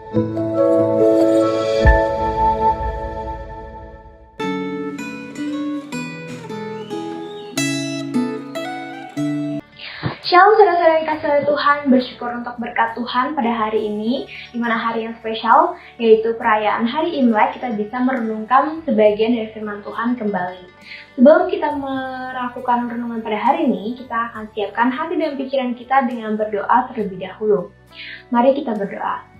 Shalom saudara-saudara yang dikasihi oleh Tuhan, bersyukur untuk berkat Tuhan pada hari ini, di mana hari yang spesial, yaitu perayaan Hari Imlek, kita bisa merenungkan sebagian dari firman Tuhan kembali. Sebelum kita melakukan renungan pada hari ini, kita akan siapkan hati dan pikiran kita dengan berdoa terlebih dahulu. Mari kita berdoa.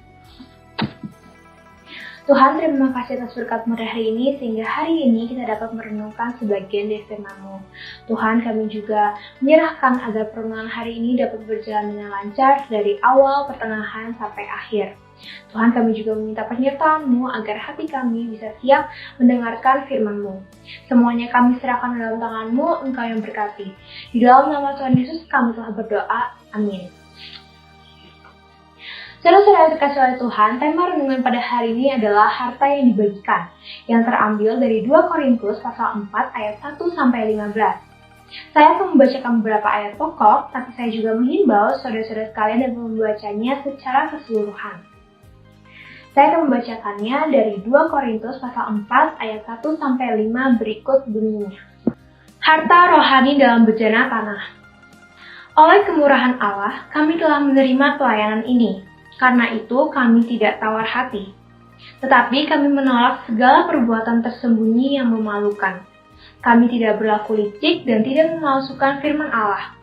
Tuhan, terima kasih atas berkat-Mu hari ini, sehingga hari ini kita dapat merenungkan sebagian dari firman-Mu. Tuhan, kami juga menyerahkan agar perenungan hari ini dapat berjalan dengan lancar dari awal, pertengahan, sampai akhir. Tuhan, kami juga meminta penyertaan-Mu agar hati kami bisa siap mendengarkan firman-Mu. Semuanya kami serahkan dalam tangan-Mu, Engkau yang berkati. Di dalam nama Tuhan Yesus kami telah berdoa. Amin. Saudara-saudara terkasih oleh Tuhan, tema renungan pada hari ini adalah harta yang dibagikan, yang terambil dari 2 Korintus pasal 4 ayat 1-15. Saya akan membacakan beberapa ayat pokok, tapi saya juga menghimbau saudara-saudara sekalian dapat membacanya secara keseluruhan. Saya akan membacakannya dari 2 Korintus pasal 4 ayat 1-5 berikut bunyinya. Harta rohani dalam bejana tanah. Oleh kemurahan Allah, kami telah menerima pelayanan ini. Karena itu kami tidak tawar hati, tetapi kami menolak segala perbuatan tersembunyi yang memalukan. Kami tidak berlaku licik dan tidak memalsukan firman Allah.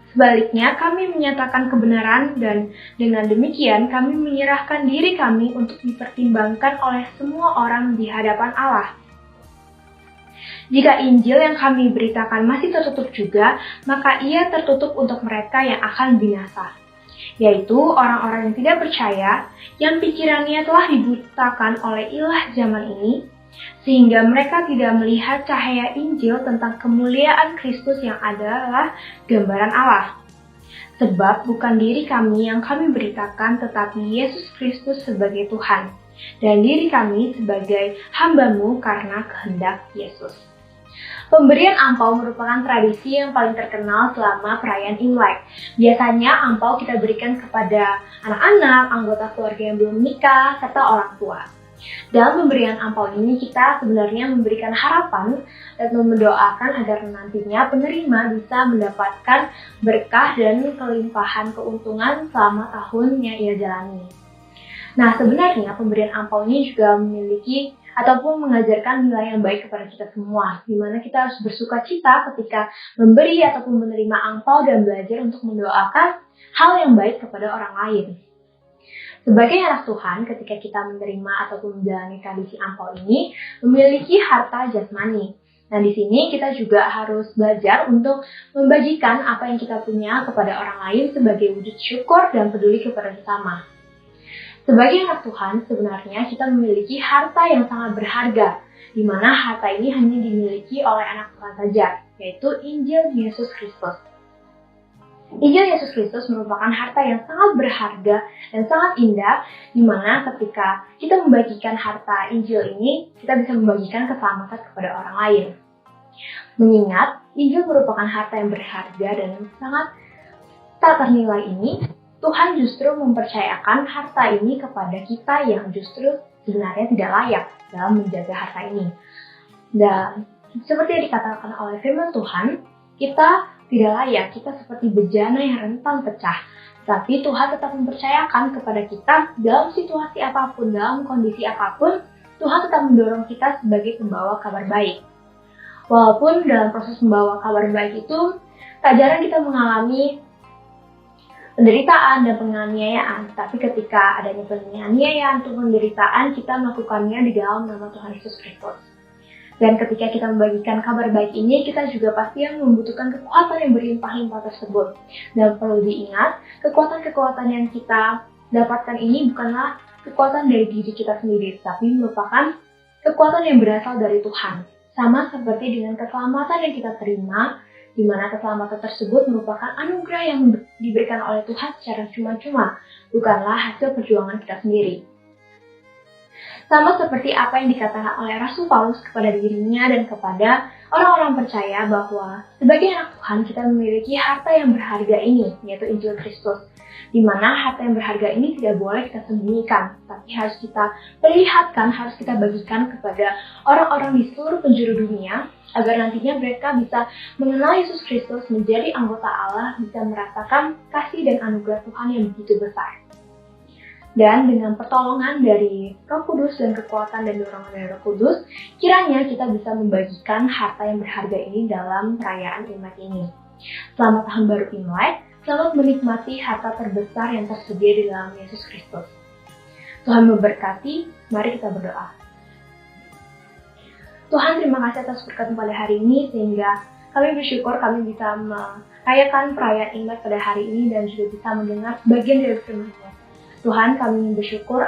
Sebaliknya kami menyatakan kebenaran dan dengan demikian kami menyerahkan diri kami untuk dipertimbangkan oleh semua orang di hadapan Allah. Jika Injil yang kami beritakan masih tertutup juga, maka ia tertutup untuk mereka yang akan binasa, yaitu orang-orang yang tidak percaya, yang pikirannya telah dibutakan oleh ilah zaman ini, sehingga mereka tidak melihat cahaya Injil tentang kemuliaan Kristus yang adalah gambaran Allah. Sebab bukan diri kami yang kami beritakan, tetapi Yesus Kristus sebagai Tuhan, dan diri kami sebagai hamba-Mu karena kehendak Yesus. Pemberian angpau merupakan tradisi yang paling terkenal selama perayaan Imlek. Biasanya angpau kita berikan kepada anak-anak, anggota keluarga yang belum menikah, serta orang tua. Dalam pemberian angpau ini kita sebenarnya memberikan harapan dan mendoakan agar nantinya penerima bisa mendapatkan berkah dan kelimpahan keuntungan selama tahun yang ia jalani. Nah, sebenarnya pemberian angpau ini juga memiliki ataupun mengajarkan nilai yang baik kepada kita semua, di mana kita harus bersuka cita ketika memberi ataupun menerima angpau dan belajar untuk mendoakan hal yang baik kepada orang lain. Sebagai anak Tuhan, ketika kita menerima ataupun menjalani tradisi angpau ini, memiliki harta jasmani. Nah, di sini kita juga harus belajar untuk membagikan apa yang kita punya kepada orang lain sebagai wujud syukur dan peduli kepada sesama. Sebagai anak Tuhan, sebenarnya kita memiliki harta yang sangat berharga, di mana harta ini hanya dimiliki oleh anak Tuhan saja, yaitu Injil Yesus Kristus. Injil Yesus Kristus merupakan harta yang sangat berharga dan sangat indah, di mana ketika kita membagikan harta Injil ini, kita bisa membagikan keselamatan kepada orang lain. Mengingat Injil merupakan harta yang berharga dan sangat tak ternilai ini, Tuhan justru mempercayakan harta ini kepada kita yang justru sebenarnya tidak layak dalam menjaga harta ini. Dan seperti yang dikatakan oleh firman Tuhan, kita tidak layak, kita seperti bejana yang rentan pecah. Tapi Tuhan tetap mempercayakan kepada kita dalam situasi apapun, dalam kondisi apapun, Tuhan tetap mendorong kita sebagai pembawa kabar baik. Walaupun dalam proses membawa kabar baik itu, tak jarang kita mengalami penderitaan dan penganiayaan, tapi ketika adanya penganiayaan atau penderitaan, kita melakukannya di dalam nama Tuhan Yesus Kristus. Dan ketika kita membagikan kabar baik ini, kita juga pasti membutuhkan kekuatan yang berlimpah-limpah tersebut. Dan perlu diingat, kekuatan-kekuatan yang kita dapatkan ini bukanlah kekuatan dari diri kita sendiri, tapi merupakan kekuatan yang berasal dari Tuhan. Sama seperti dengan keselamatan yang kita terima, di mana keselamatan tersebut merupakan anugerah yang diberikan oleh Tuhan secara cuma-cuma, bukanlah hasil perjuangan kita sendiri. Sama seperti apa yang dikatakan oleh Rasul Paulus kepada dirinya dan kepada orang-orang percaya bahwa sebagai anak Tuhan kita memiliki harta yang berharga ini, yaitu Injil Kristus. di mana harta yang berharga ini tidak boleh kita sembunyikan, tapi harus kita perlihatkan, harus kita bagikan kepada orang-orang di seluruh penjuru dunia, agar nantinya mereka bisa mengenal Yesus Kristus, menjadi anggota Allah, bisa merasakan kasih dan anugerah Tuhan yang begitu besar. Dan dengan pertolongan dari Roh Kudus dan kekuatan dan dorongan dari Roh Kudus, kiranya kita bisa membagikan harta yang berharga ini dalam perayaan Imlek ini. Selamat Tahun Baru Imlek, selamat menikmati harta terbesar yang tersedia di dalam Yesus Kristus. Tuhan memberkati, mari kita berdoa. Tuhan, terima kasih atas berkat pada hari ini, sehingga kami bersyukur kami bisa merayakan perayaan Imlek pada hari ini dan juga bisa mendengar sebagian dari firman-Mu. Tuhan, kami bersyukur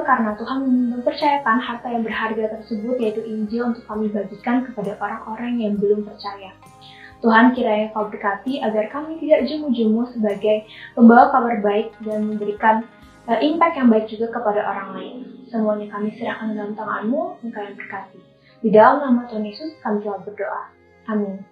karena Tuhan mempercayakan harta yang berharga tersebut, yaitu Injil, untuk kami bagikan kepada orang-orang yang belum percaya. Tuhan, kiranya Kau berkati agar kami tidak jemu-jemu sebagai pembawa kabar baik dan memberikan impact yang baik juga kepada orang lain. Semuanya kami serahkan dalam tangan-Mu, Engkau yang berkati. Di dalam nama Tuhan Yesus kami telah berdoa. Amin.